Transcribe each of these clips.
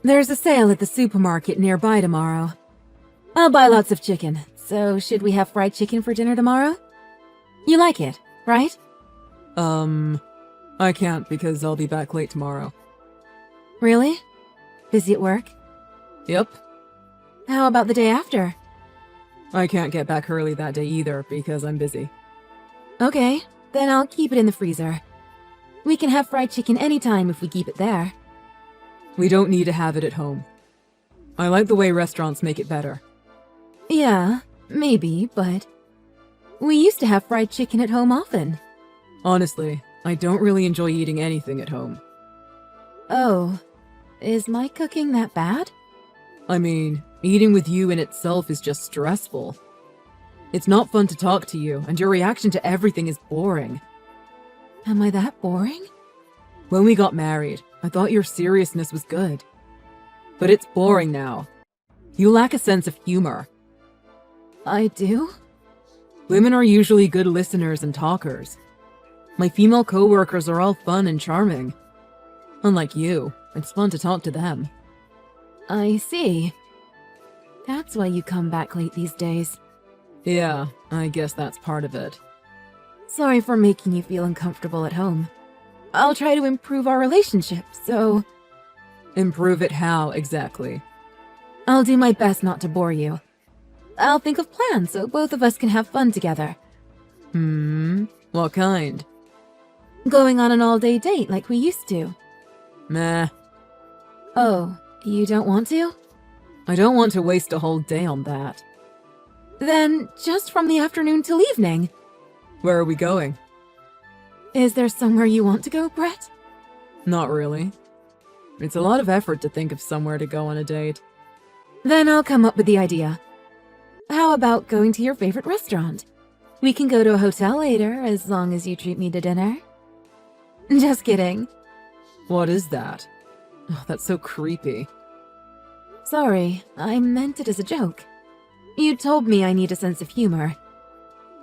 There's a sale at the supermarket nearby tomorrow. I'll buy lots of chicken, so should we have fried chicken for dinner tomorrow? You like it, right? I can't because I'll be back late tomorrow. Really? Busy at work? Yep. How about the day after? I can't get back early that day either because I'm busy. Okay, then I'll keep it in the freezer. We can have fried chicken anytime if we keep it there. We don't need to have it at home. I like the way restaurants make it better. Yeah, maybe, but we used to have fried chicken at home often. Honestly, I don't really enjoy eating anything at home. Oh, is my cooking that bad? I mean, eating with you in itself is just stressful. It's not fun to talk to you, and your reaction to everything is boring. Am I that boring? When we got married, I thought your seriousness was good. But it's boring now. You lack a sense of humor. I do? Women are usually good listeners and talkers. My female coworkers are all fun and charming. Unlike you, it's fun to talk to them. I see. That's why you come back late these days. Yeah, I guess that's part of it. Sorry for making you feel uncomfortable at home. I'll try to improve our relationship, so Improve it how, exactly? I'll do my best not to bore you. I'll think of plans so both of us can have fun together. What kind? Going on an all-day date like we used to. Meh. Oh, you don't want to? I don't want to waste a whole day on that. Then just from the afternoon till evening. Where are we going? Is there somewhere you want to go, Brett? Not really. It's a lot of effort to think of somewhere to go on a date. Then I'll come up with the idea. How about going to your favorite restaurant? We can go to a hotel later, as long as you treat me to dinner. Just kidding. What is that? Oh, that's so creepy. Sorry, I meant it as a joke. You told me I need a sense of humor.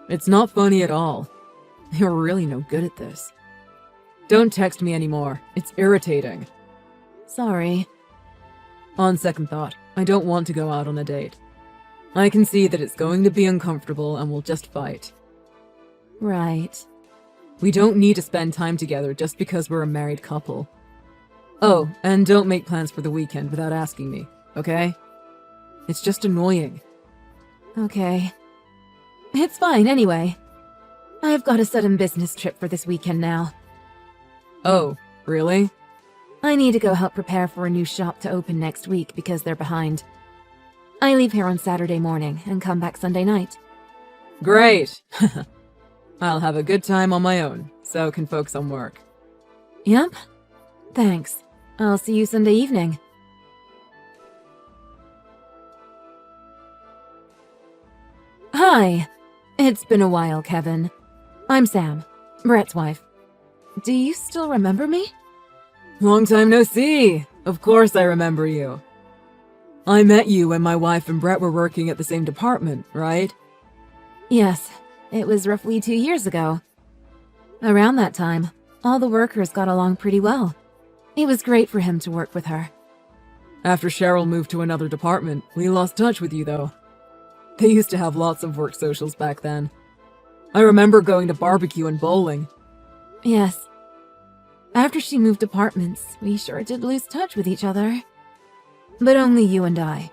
It's not funny at all. You're really no good at this. Don't text me anymore. It's irritating. Sorry. On second thought, I don't want to go out on a date. I can see that it's going to be uncomfortable and we'll just fight. Right. We don't need to spend time together just because we're a married couple. Oh, and don't make plans for the weekend without asking me, okay? It's just annoying. Okay. It's fine anyway. I've got a sudden business trip for this weekend now. Oh, really? I need to go help prepare for a new shop to open next week because they're behind. I leave here on Saturday morning and come back Sunday night. Great! I'll have a good time on my own, so can focus on work. Yep. Thanks. I'll see you Sunday evening. Hi. It's been a while, Kevin. I'm Sam, Brett's wife. Do you still remember me? Long time no see! Of course I remember you. I met you when my wife and Brett were working at the same department, right? Yes, it was roughly 2 years ago. Around that time, all the workers got along pretty well. It was great for him to work with her. After Cheryl moved to another department, we lost touch with you though. They used to have lots of work socials back then. I remember going to barbecue and bowling. Yes. After she moved departments, we sure did lose touch with each other. But only you and I.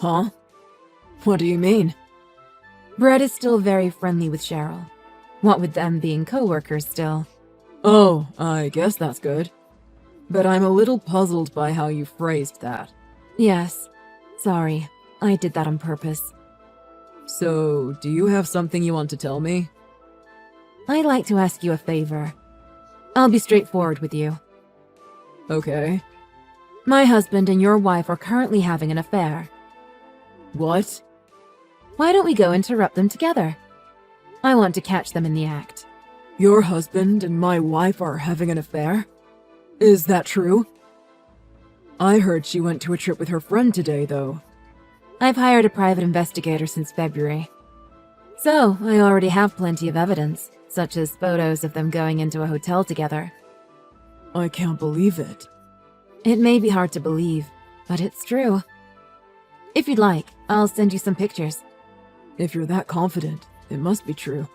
Huh? What do you mean? Brett is still very friendly with Cheryl. What with them being co-workers still. Oh, I guess that's good. But I'm a little puzzled by how you phrased that. Yes. Sorry, I did that on purpose. So, do you have something you want to tell me? I'd like to ask you a favor. I'll be straightforward with you. Okay. My husband and your wife are currently having an affair. What? Why don't we go interrupt them together? I want to catch them in the act. Your husband and my wife are having an affair? Is that true? I heard she went to a trip with her friend today, though. I've hired a private investigator since February. So, I already have plenty of evidence, such as photos of them going into a hotel together. I can't believe it. It may be hard to believe, but it's true. If you'd like, I'll send you some pictures. If you're that confident, it must be true.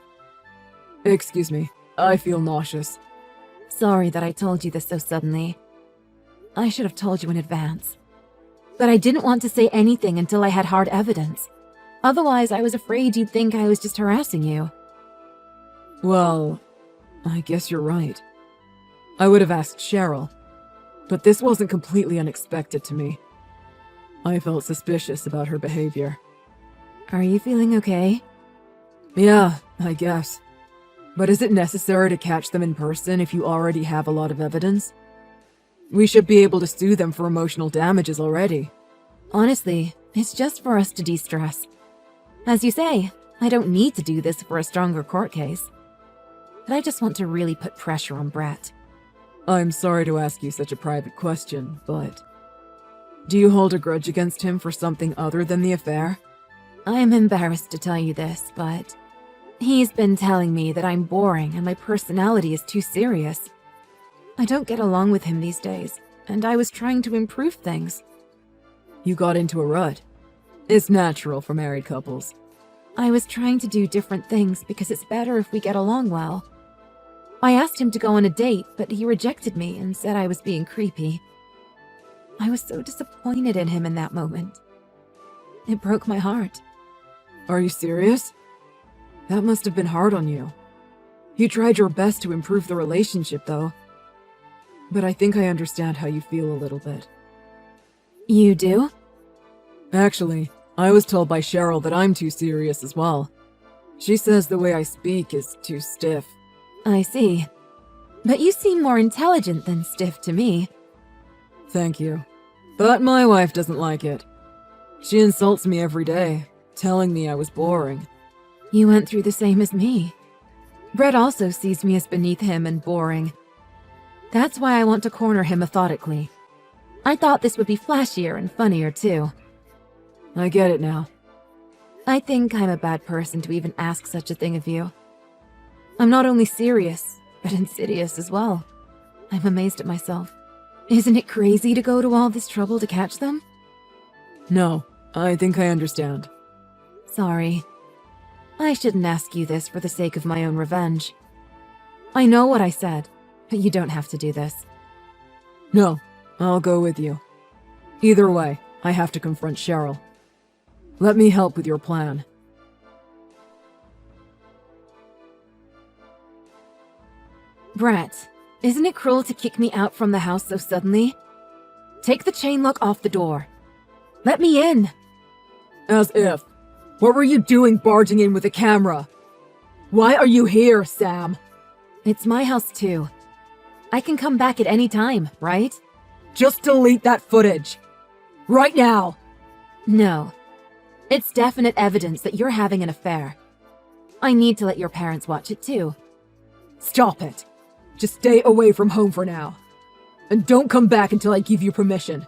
Excuse me, I feel nauseous. Sorry that I told you this so suddenly. I should have told you in advance. But I didn't want to say anything until I had hard evidence. Otherwise, I was afraid you'd think I was just harassing you. Well, I guess you're right. I would have asked Cheryl, but this wasn't completely unexpected to me. I felt suspicious about her behavior. Are you feeling okay? Yeah, I guess. But is it necessary to catch them in person if you already have a lot of evidence? We should be able to sue them for emotional damages already. Honestly, it's just for us to de-stress. As you say, I don't need to do this for a stronger court case. But I just want to really put pressure on Brett. I'm sorry to ask you such a private question, but... do you hold a grudge against him for something other than the affair? I'm embarrassed to tell you this, but... he's been telling me that I'm boring and my personality is too serious. I don't get along with him these days, and I was trying to improve things. You got into a rut. It's natural for married couples. I was trying to do different things because it's better if we get along well. I asked him to go on a date, but he rejected me and said I was being creepy. I was so disappointed in him in that moment. It broke my heart. Are you serious? That must have been hard on you. You tried your best to improve the relationship, though. But I think I understand how you feel a little bit. You do? Actually, I was told by Cheryl that I'm too serious as well. She says the way I speak is too stiff. I see. But you seem more intelligent than stiff to me. Thank you. But my wife doesn't like it. She insults me every day, telling me I was boring. You went through the same as me. Brett also sees me as beneath him and boring. That's why I want to corner him methodically. I thought this would be flashier and funnier too. I get it now. I think I'm a bad person to even ask such a thing of you. I'm not only serious, but insidious as well. I'm amazed at myself. Isn't it crazy to go to all this trouble to catch them? No, I think I understand. Sorry. I shouldn't ask you this for the sake of my own revenge. I know what I said, but you don't have to do this. No, I'll go with you. Either way, I have to confront Cheryl. Let me help with your plan. Brett, isn't it cruel to kick me out from the house so suddenly? Take the chain lock off the door. Let me in. As if. What were you doing barging in with a camera? Why are you here, Sam? It's my house too. I can come back at any time, right? Just delete that footage. Right now. No. It's definite evidence that you're having an affair. I need to let your parents watch it too. Stop it. Just stay away from home for now. And don't come back until I give you permission.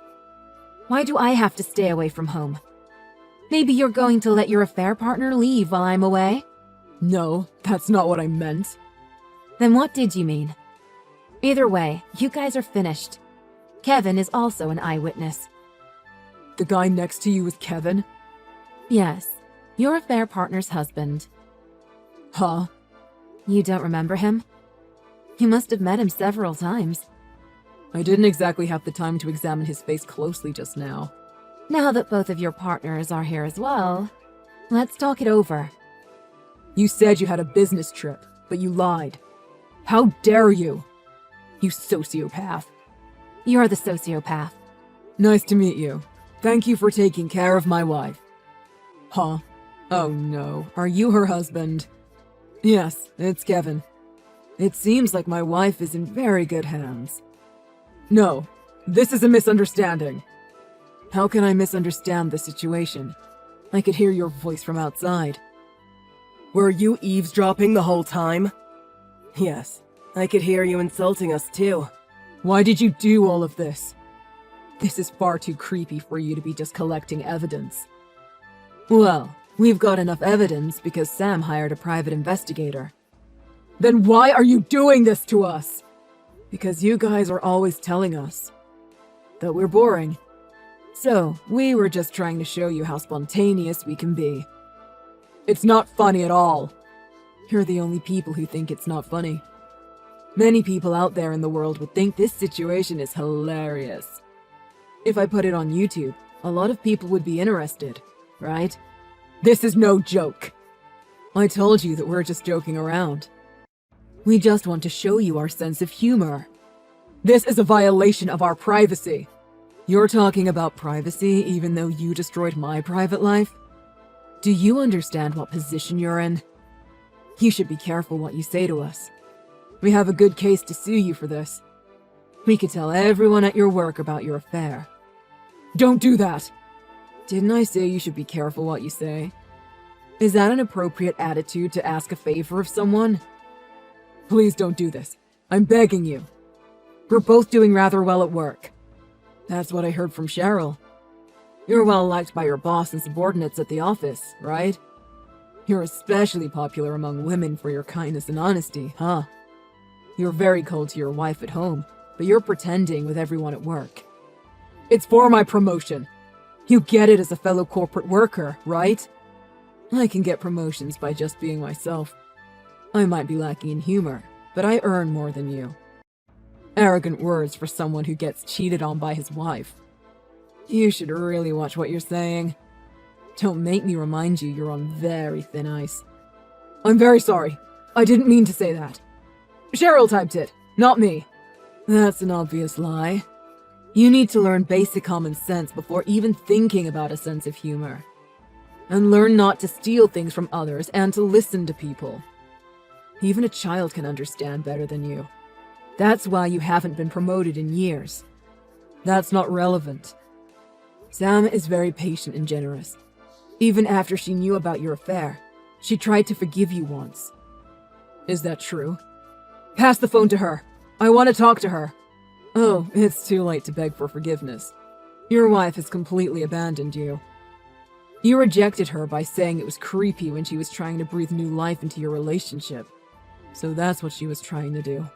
Why do I have to stay away from home? Maybe you're going to let your affair partner leave while I'm away? No, that's not what I meant. Then what did you mean? Either way, you guys are finished. Kevin is also an eyewitness. The guy next to you is Kevin? Yes, your affair partner's husband. Huh? You don't remember him? You must have met him several times. I didn't exactly have the time to examine his face closely just now. Now that both of your partners are here as well, let's talk it over. You said you had a business trip, but you lied. How dare you? You sociopath. You're the sociopath. Nice to meet you. Thank you for taking care of my wife. Huh? Oh no, are you her husband? Yes, it's Kevin. It seems like my wife is in very good hands. No, this is a misunderstanding. How can I misunderstand the situation? I could hear your voice from outside. Were you eavesdropping the whole time? Yes, I could hear you insulting us too. Why did you do all of this? This is far too creepy for you to be just collecting evidence. Well, we've got enough evidence because Sam hired a private investigator. Then why are you doing this to us? Because you guys are always telling us. that we're boring. So, we were just trying to show you how spontaneous we can be. It's not funny at all. You're the only people who think it's not funny. Many people out there in the world would think this situation is hilarious. If I put it on YouTube, a lot of people would be interested, right? This is no joke. I told you that we're just joking around. We just want to show you our sense of humor. This is a violation of our privacy. You're talking about privacy even though you destroyed my private life? Do you understand what position you're in? You should be careful what you say to us. We have a good case to sue you for this. We could tell everyone at your work about your affair. Don't do that! Didn't I say you should be careful what you say? Is that an appropriate attitude to ask a favor of someone? Please don't do this. I'm begging you. We're both doing rather well at work. That's what I heard from Cheryl. You're well liked by your boss and subordinates at the office, right? You're especially popular among women for your kindness and honesty, huh? You're very cold to your wife at home, but you're pretending with everyone at work. It's for my promotion. You get it as a fellow corporate worker, right? I can get promotions by just being myself. I might be lacking in humor, but I earn more than you. Arrogant words for someone who gets cheated on by his wife. You should really watch what you're saying. Don't make me remind you you're on very thin ice. I'm very sorry. I didn't mean to say that. Cheryl typed it, not me. That's an obvious lie. You need to learn basic common sense before even thinking about a sense of humor. And learn not to steal things from others and to listen to people. Even a child can understand better than you. That's why you haven't been promoted in years. That's not relevant. Sam is very patient and generous. Even after she knew about your affair, she tried to forgive you once. Is that true? Pass the phone to her. I want to talk to her. Oh, it's too late to beg for forgiveness. Your wife has completely abandoned you. You rejected her by saying it was creepy when she was trying to breathe new life into your relationship. So that's what she was trying to do.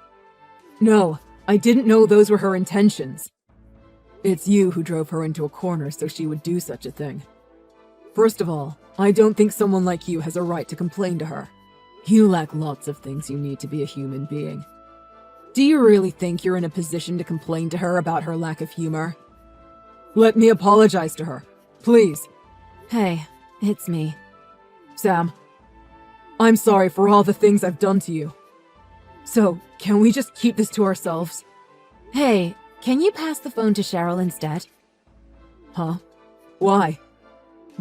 No, I didn't know those were her intentions. It's you who drove her into a corner so she would do such a thing. First of all, I don't think someone like you has a right to complain to her. You lack lots of things you need to be a human being. Do you really think you're in a position to complain to her about her lack of humor? Let me apologize to her, please. Hey, it's me. Sam, I'm sorry for all the things I've done to you. So, can we just keep this to ourselves? Hey, can you pass the phone to Cheryl instead? Huh? Why?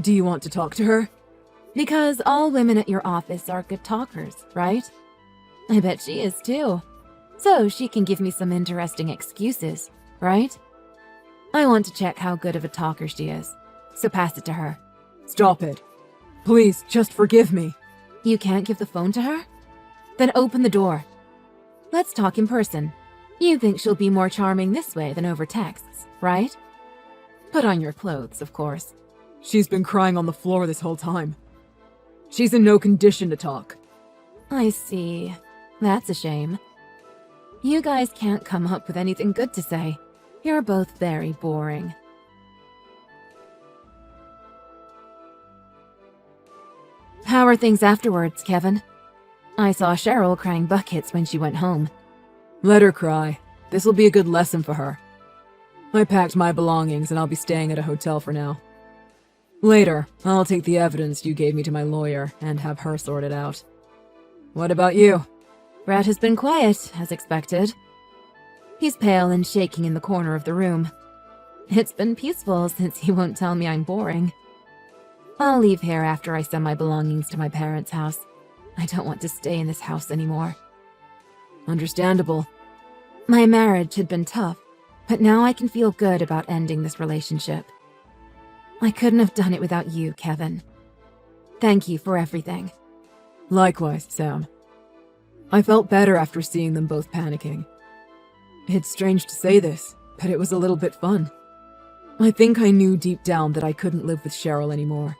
Do you want to talk to her? Because all women at your office are good talkers, right? I bet she is too. So she can give me some interesting excuses, right? I want to check how good of a talker she is, so pass it to her. Stop it. Please, just forgive me. You can't give the phone to her? Then open the door. Let's talk in person. You think she'll be more charming this way than over texts, right? Put on your clothes, of course. She's been crying on the floor this whole time. She's in no condition to talk. I see. That's a shame. You guys can't come up with anything good to say. You're both very boring. How are things afterwards, Kevin? I saw Cheryl crying buckets when she went home. Let her cry. This'll be a good lesson for her. I packed my belongings and I'll be staying at a hotel for now. Later, I'll take the evidence you gave me to my lawyer and have her sort it out. What about you? Brett has been quiet, as expected. He's pale and shaking in the corner of the room. It's been peaceful since he won't tell me I'm boring. I'll leave here after I send my belongings to my parents' house. I don't want to stay in this house anymore. Understandable. My marriage had been tough, but now I can feel good about ending this relationship. I couldn't have done it without you, Kevin. Thank you for everything. Likewise, Sam. I felt better after seeing them both panicking. It's strange to say this, but it was a little bit fun. I think I knew deep down that I couldn't live with Cheryl anymore.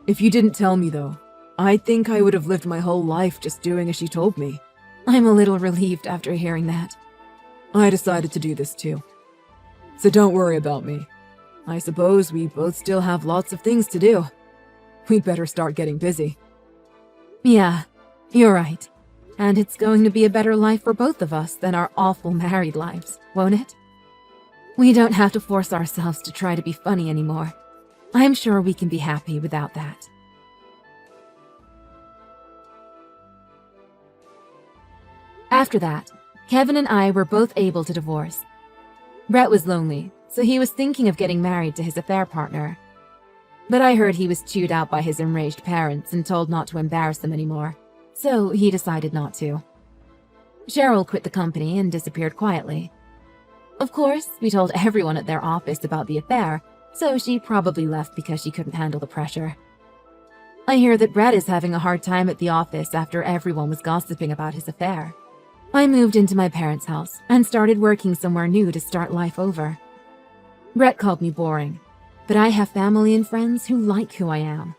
If you didn't tell me, though, I think I would have lived my whole life just doing as she told me. I'm a little relieved after hearing that. I decided to do this too. so don't worry about me. I suppose we both still have lots of things to do. We'd better start getting busy. Yeah, you're right. And it's going to be a better life for both of us than our awful married lives, won't it? We don't have to force ourselves to try to be funny anymore. I'm sure we can be happy without that. After that, Kevin and I were both able to divorce. Brett was lonely, so he was thinking of getting married to his affair partner. But I heard he was chewed out by his enraged parents and told not to embarrass them anymore, so he decided not to. Cheryl quit the company and disappeared quietly. Of course, we told everyone at their office about the affair, so she probably left because she couldn't handle the pressure. I hear that Brett is having a hard time at the office after everyone was gossiping about his affair. I moved into my parents' house and started working somewhere new to start life over. Brett called me boring, but I have family and friends who like who I am.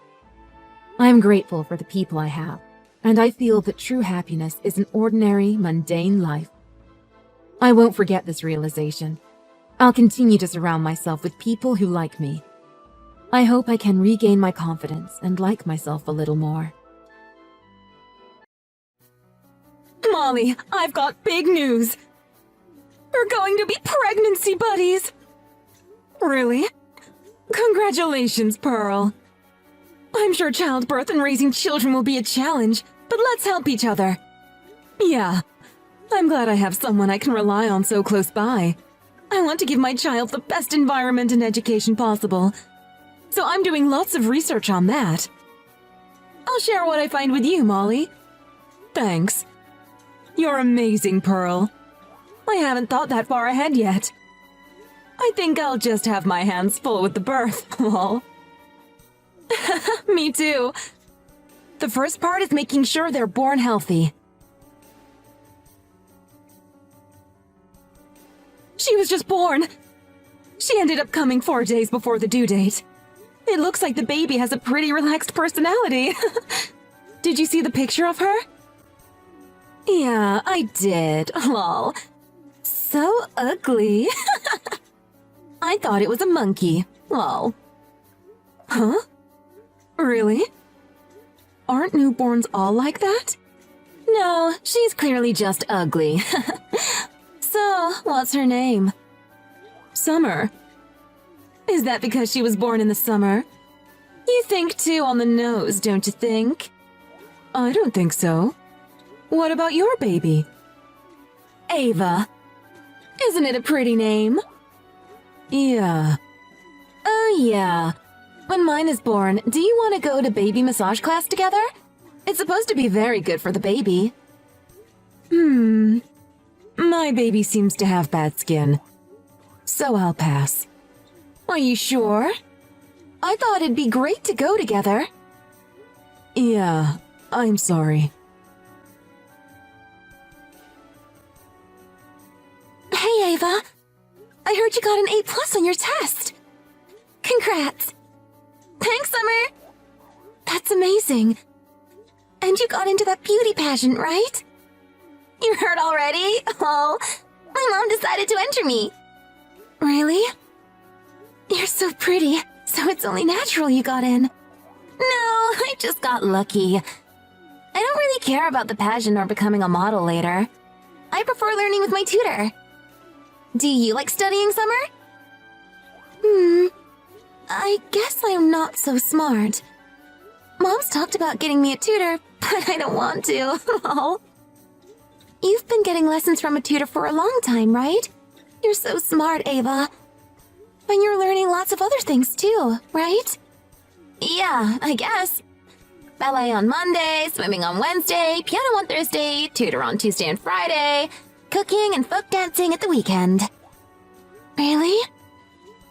I am grateful for the people I have, and I feel that true happiness is an ordinary, mundane life. I won't forget this realization. I'll continue to surround myself with people who like me. I hope I can regain my confidence and like myself a little more. Molly, I've got big news. We're going to be pregnancy buddies. Really? Congratulations, Pearl. I'm sure childbirth and raising children will be a challenge, but let's help each other. Yeah, I'm glad I have someone I can rely on so close by. I want to give my child the best environment and education possible, so I'm doing lots of research on that. I'll share what I find with you, Molly. Thanks. You're amazing, Pearl. I haven't thought that far ahead yet. I think I'll just have my hands full with the birth, lol. Me too. The first part is making sure they're born healthy. She was just born. She ended up coming 4 days before the due date. It looks like the baby has a pretty relaxed personality. Did you see the picture of her? Yeah, I did. Lol. So ugly. I thought it was a monkey. Lol. Huh? Really? Aren't newborns all like that? No, she's clearly just ugly. So, what's her name? Summer. Is that because she was born in the summer? You think too on the nose, don't you think? I don't think so. What about your baby? Ava. Isn't it a pretty name? Yeah. Oh yeah. When mine is born, do you want to go to baby massage class together? It's supposed to be very good for the baby. My baby seems to have bad skin, so I'll pass. Are you sure? I thought it'd be great to go together. Yeah, I'm sorry. Hey, Ava. I heard you got an A+ on your test. Congrats. Thanks, Summer. That's amazing. And you got into that beauty pageant, right? You heard already? Oh, my mom decided to enter me. Really? You're so pretty, so it's only natural you got in. No, I just got lucky. I don't really care about the pageant or becoming a model later. I prefer learning with my tutor. Do you like studying, Summer? I guess I'm not so smart. Mom's talked about getting me a tutor, but I don't want to. Oh. You've been getting lessons from a tutor for a long time, right? You're so smart, Ava. And you're learning lots of other things too, right? Yeah, I guess. Ballet on Monday, swimming on Wednesday, piano on Thursday, tutor on Tuesday and Friday, cooking and folk dancing at the weekend. Really?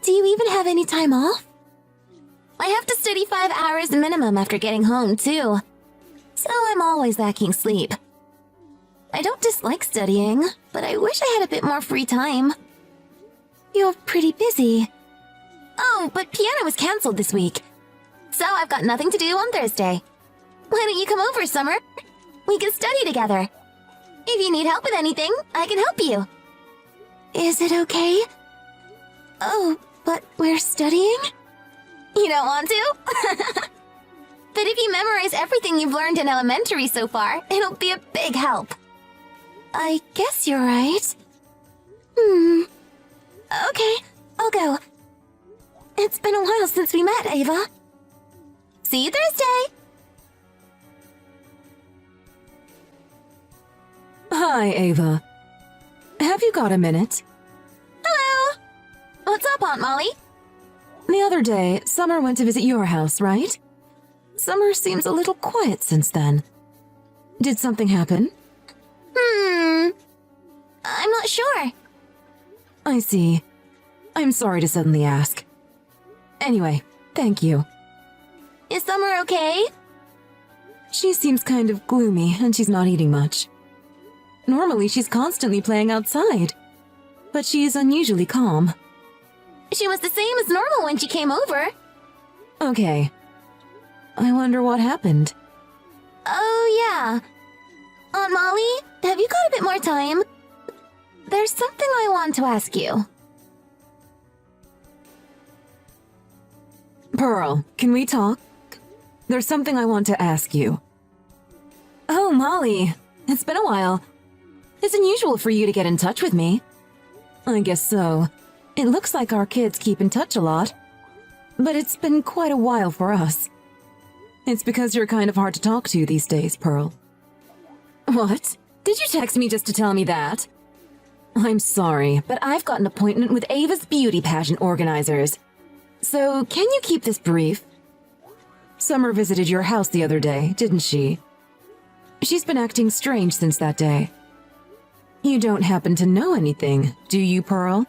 Do you even have any time off? I have to study 5 hours minimum after getting home, too. So I'm always lacking sleep. I don't dislike studying, but I wish I had a bit more free time. You're pretty busy. Oh, but piano was canceled this week. So I've got nothing to do on Thursday. Why don't you come over, Summer? We can study together. If you need help with anything, I can help you. Is it okay? Oh, but we're studying? You don't want to? But if you memorize everything you've learned in elementary so far, it'll be a big help. I guess you're right. Okay, I'll go. It's been a while since we met, Ava. See you Thursday! Hi, Ava. Have you got a minute? Hello! What's up, Aunt Molly? The other day, Summer went to visit your house, right? Summer seems a little quiet since then. Did something happen? I'm not sure. I see. I'm sorry to suddenly ask. Anyway, thank you. Is Summer okay? She seems kind of gloomy, and she's not eating much. Normally, she's constantly playing outside, but she's unusually calm. She was the same as normal when she came over. Okay. I wonder what happened. Oh, yeah. Aunt Molly, have you got a bit more time? There's something I want to ask you. Pearl, can we talk? There's something I want to ask you. Oh, Molly, it's been a while. It's unusual for you to get in touch with me. I guess so. It looks like our kids keep in touch a lot. But it's been quite a while for us. It's because you're kind of hard to talk to these days, Pearl. What? Did you text me just to tell me that? I'm sorry, but I've got an appointment with Ava's beauty pageant organizers. So, can you keep this brief? Summer visited your house the other day, didn't she? She's been acting strange since that day. You don't happen to know anything, do you, Pearl?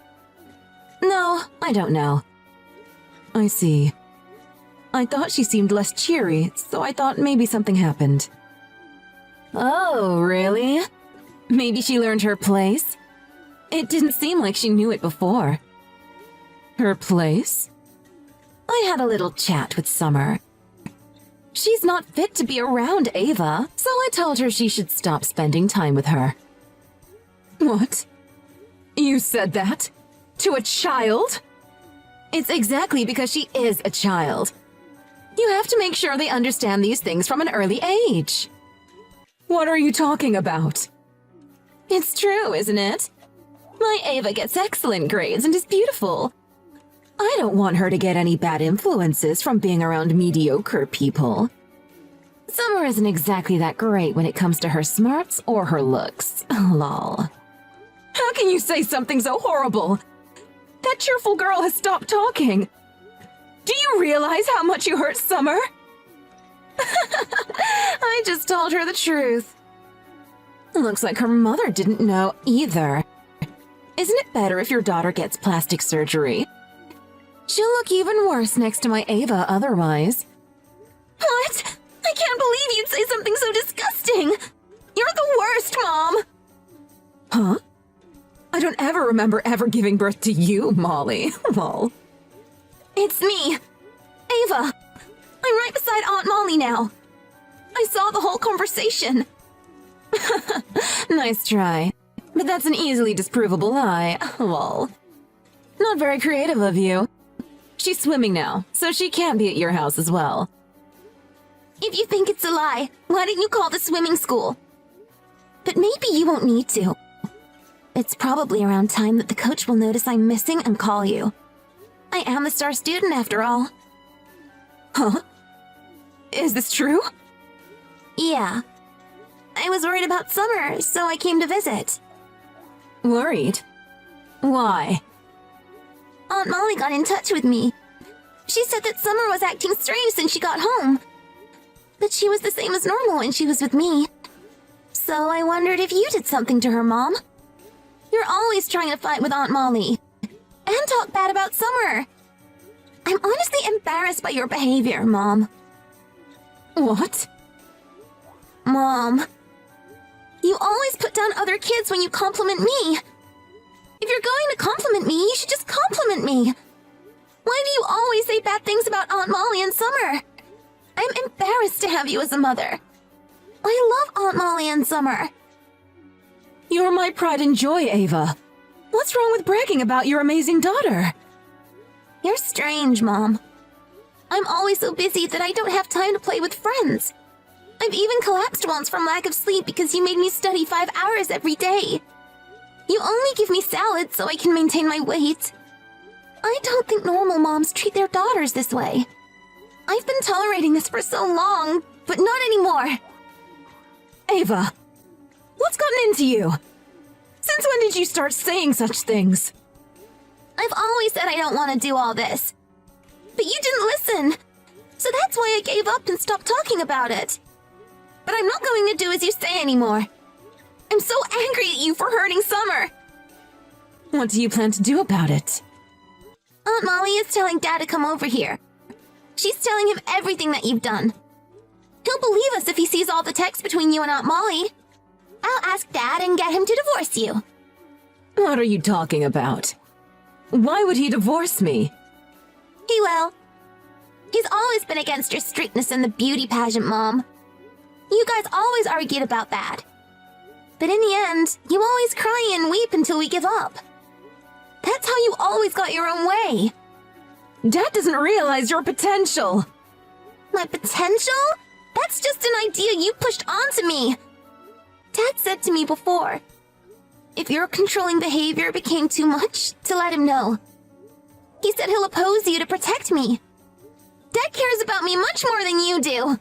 No, I don't know. I see. I thought she seemed less cheery, so I thought maybe something happened. Oh, really? Maybe she learned her place? It didn't seem like she knew it before. Her place? I had a little chat with Summer. She's not fit to be around Ava, so I told her she should stop spending time with her. What? You said that? To a child? It's exactly because she is a child. You have to make sure they understand these things from an early age. What are you talking about? It's true, isn't it? My Ava gets excellent grades and is beautiful. I don't want her to get any bad influences from being around mediocre people. Summer isn't exactly that great when it comes to her smarts or her looks. Lol. How can you say something so horrible? That cheerful girl has stopped talking. Do you realize how much you hurt Summer? I just told her the truth. Looks like her mother didn't know either. Isn't it better if your daughter gets plastic surgery? She'll look even worse next to my Ava otherwise. What? I can't believe you'd say something so disgusting! You're the worst, Mom! Huh? I don't ever remember ever giving birth to you, Molly. Lol. It's me, Ava. I'm right beside Aunt Molly now. I saw the whole conversation. Nice try. But that's an easily disprovable lie. Lol. Not very creative of you. She's swimming now, so she can't be at your house as well. If you think it's a lie, why didn't you call the swimming school? But maybe you won't need to. It's probably around time that the coach will notice I'm missing and call you. I am the star student after all. Huh? Is this true? Yeah. I was worried about Summer, so I came to visit. Worried? Why? Aunt Molly got in touch with me. She said that Summer was acting strange since she got home. But she was the same as normal when she was with me. So I wondered if you did something to her, Mom. You're always trying to fight with Aunt Molly. And talk bad about Summer. I'm honestly embarrassed by your behavior, Mom. What? Mom. You always put down other kids when you compliment me. If you're going to compliment me, you should just compliment me. Why do you always say bad things about Aunt Molly and Summer? I'm embarrassed to have you as a mother. I love Aunt Molly and Summer. You're my pride and joy, Ava. What's wrong with bragging about your amazing daughter? You're strange, Mom. I'm always so busy that I don't have time to play with friends. I've even collapsed once from lack of sleep because you made me study 5 hours every day. You only give me salads so I can maintain my weight. I don't think normal moms treat their daughters this way. I've been tolerating this for so long, but not anymore. Ava, what's gotten into you? Since when did you start saying such things? I've always said I don't want to do all this. But you didn't listen. So that's why I gave up and stopped talking about it. But I'm not going to do as you say anymore. I'm so angry at you for hurting Summer. What do you plan to do about it? Aunt Molly is telling Dad to come over here. She's telling him everything that you've done. He'll believe us if he sees all the texts between you and Aunt Molly. I'll ask Dad and get him to divorce you. What are you talking about? Why would he divorce me? He will. He's always been against your strictness in the beauty pageant, Mom. You guys always argued about that. But in the end, you always cry and weep until we give up. That's how you always got your own way. Dad doesn't realize your potential. My potential? That's just an idea you pushed onto me. Dad said to me before, if your controlling behavior became too much, to let him know. He said he'll oppose you to protect me. Dad cares about me much more than you do.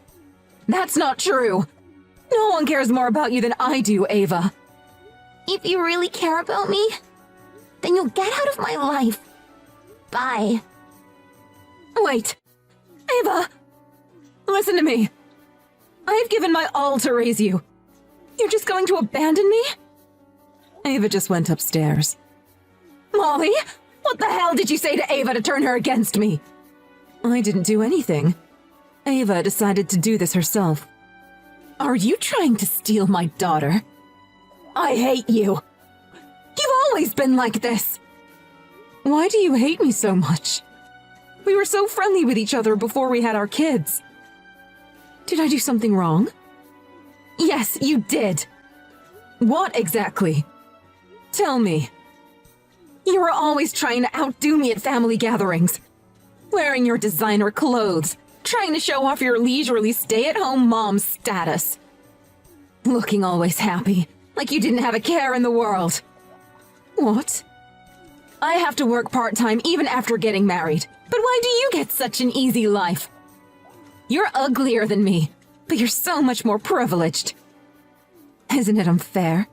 That's not true. No one cares more about you than I do, Ava. If you really care about me, then you'll get out of my life. Bye. Wait. Ava! Listen to me. I've given my all to raise you. You're just going to abandon me? Ava just went upstairs. Molly, what the hell did you say to Ava to turn her against me? I didn't do anything. Ava decided to do this herself. Are you trying to steal my daughter? I hate you. You've always been like this. Why do you hate me so much? We were so friendly with each other before we had our kids. Did I do something wrong? Yes, you did. What exactly? Tell me. You were always trying to outdo me at family gatherings. Wearing your designer clothes, trying to show off your leisurely stay-at-home mom status. Looking always happy, like you didn't have a care in the world. What? I have to work part-time even after getting married. But why do you get such an easy life? You're uglier than me, but you're so much more privileged. Isn't it unfair?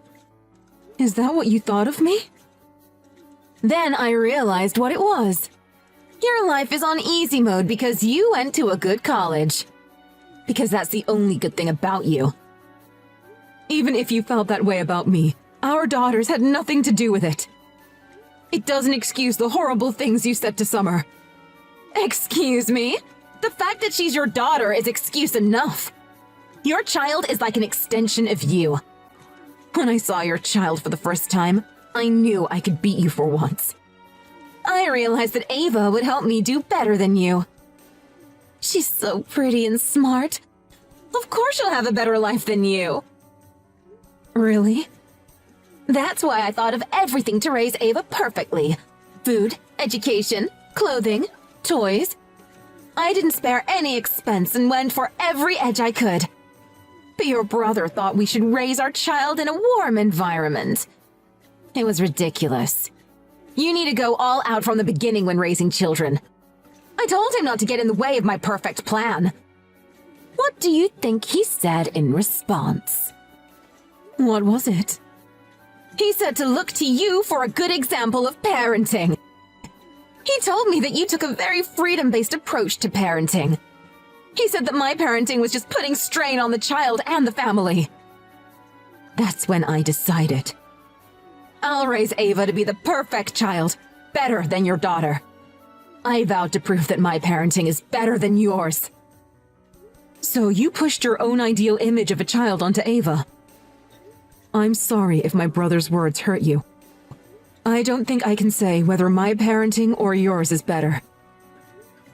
Is that what you thought of me? Then I realized what it was. Your life is on easy mode because you went to a good college. Because that's the only good thing about you. Even if you felt that way about me, our daughters had nothing to do with it. It doesn't excuse the horrible things you said to Summer. Excuse me? The fact that she's your daughter is excuse enough. Your child is like an extension of you. When I saw your child for the first time, I knew I could beat you for once. I realized that Ava would help me do better than you. She's so pretty and smart. Of course she'll have a better life than you. Really? That's why I thought of everything to raise Ava perfectly. Food, education, clothing, toys. I didn't spare any expense and went for every edge I could. But your brother thought we should raise our child in a warm environment. It was ridiculous. You need to go all out from the beginning when raising children. I told him not to get in the way of my perfect plan. What do you think he said in response? What was it? He said to look to you for a good example of parenting. He told me that you took a very freedom-based approach to parenting. He said that my parenting was just putting strain on the child and the family. That's when I decided. I'll raise Ava to be the perfect child, better than your daughter. I vowed to prove that my parenting is better than yours. So you pushed your own ideal image of a child onto Ava. I'm sorry if my brother's words hurt you. I don't think I can say whether my parenting or yours is better.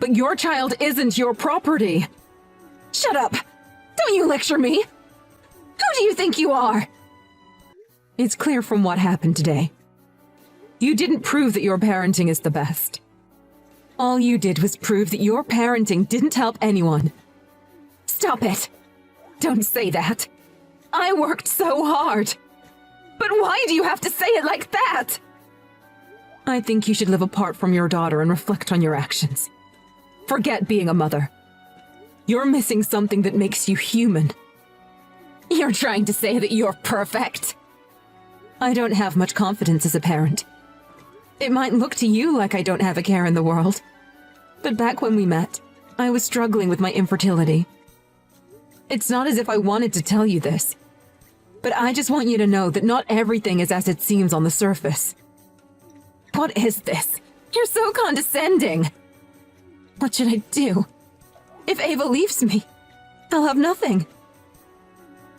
But your child isn't your property. Shut up! Don't you lecture me! Who do you think you are? It's clear from what happened today. You didn't prove that your parenting is the best. All you did was prove that your parenting didn't help anyone. Stop it! Don't say that. I worked so hard. But why do you have to say it like that? I think you should live apart from your daughter and reflect on your actions. Forget being a mother. You're missing something that makes you human. You're trying to say that you're perfect. I don't have much confidence as a parent. It might look to you like I don't have a care in the world. But back when we met, I was struggling with my infertility. It's not as if I wanted to tell you this, but I just want you to know that not everything is as it seems on the surface. What is this? You're so condescending. What should I do? If Ava leaves me, I'll have nothing.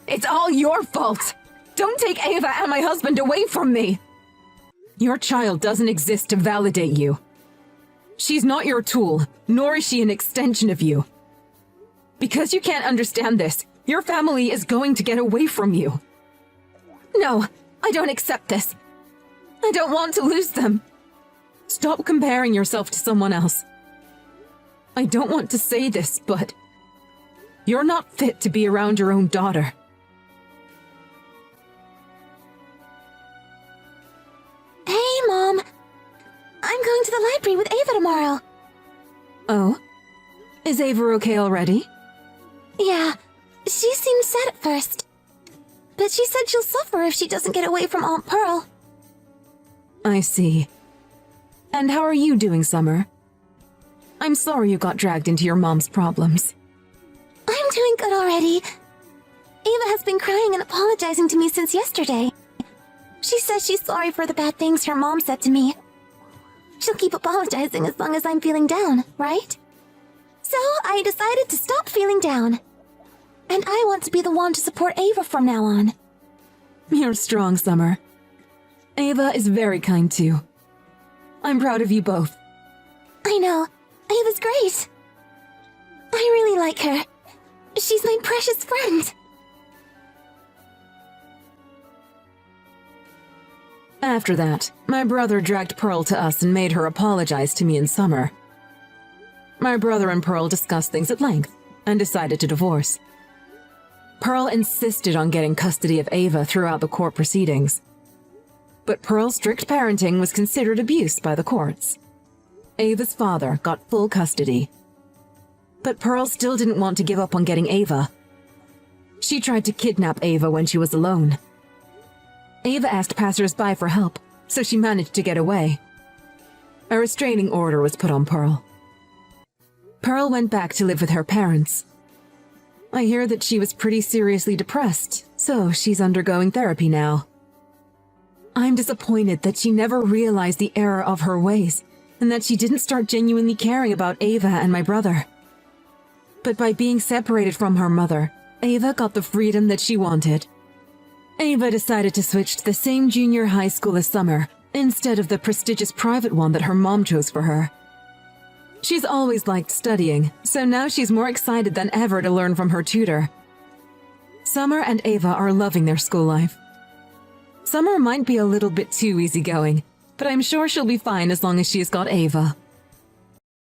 It's all your fault. Don't take Ava and my husband away from me. Your child doesn't exist to validate you. She's not your tool, nor is she an extension of you. Because you can't understand this, your family is going to get away from you. No, I don't accept this. I don't want to lose them. Stop comparing yourself to someone else. I don't want to say this, but you're not fit to be around your own daughter. Hey, Mom. I'm going to the library with Ava tomorrow. Oh? Is Ava okay already? Yeah, she seemed sad at first. But she said she'll suffer if she doesn't get away from Aunt Pearl. I see. And how are you doing, Summer? I'm sorry you got dragged into your mom's problems. I'm doing good already. Ava has been crying and apologizing to me since yesterday. She says she's sorry for the bad things her mom said to me. She'll keep apologizing as long as I'm feeling down, right? So I decided to stop feeling down. And I want to be the one to support Ava from now on. You're strong, Summer. Ava is very kind too. I'm proud of you both. I know. Ava's great. I really like her. She's my precious friend. After that, my brother dragged Pearl to us and made her apologize to me in Summer. My brother and Pearl discussed things at length and decided to divorce. Pearl insisted on getting custody of Ava throughout the court proceedings. But Pearl's strict parenting was considered abuse by the courts. Ava's father got full custody. But Pearl still didn't want to give up on getting Ava. She tried to kidnap Ava when she was alone. Ava asked passers-by for help, so she managed to get away. A restraining order was put on Pearl. Pearl went back to live with her parents. I hear that she was pretty seriously depressed, so she's undergoing therapy now. I'm disappointed that she never realized the error of her ways, and that she didn't start genuinely caring about Ava and my brother. But by being separated from her mother, Ava got the freedom that she wanted. Ava decided to switch to the same junior high school as Summer, instead of the prestigious private one that her mom chose for her. She's always liked studying, so now she's more excited than ever to learn from her tutor. Summer and Ava are loving their school life. Summer might be a little bit too easygoing, but I'm sure she'll be fine as long as she's got Ava.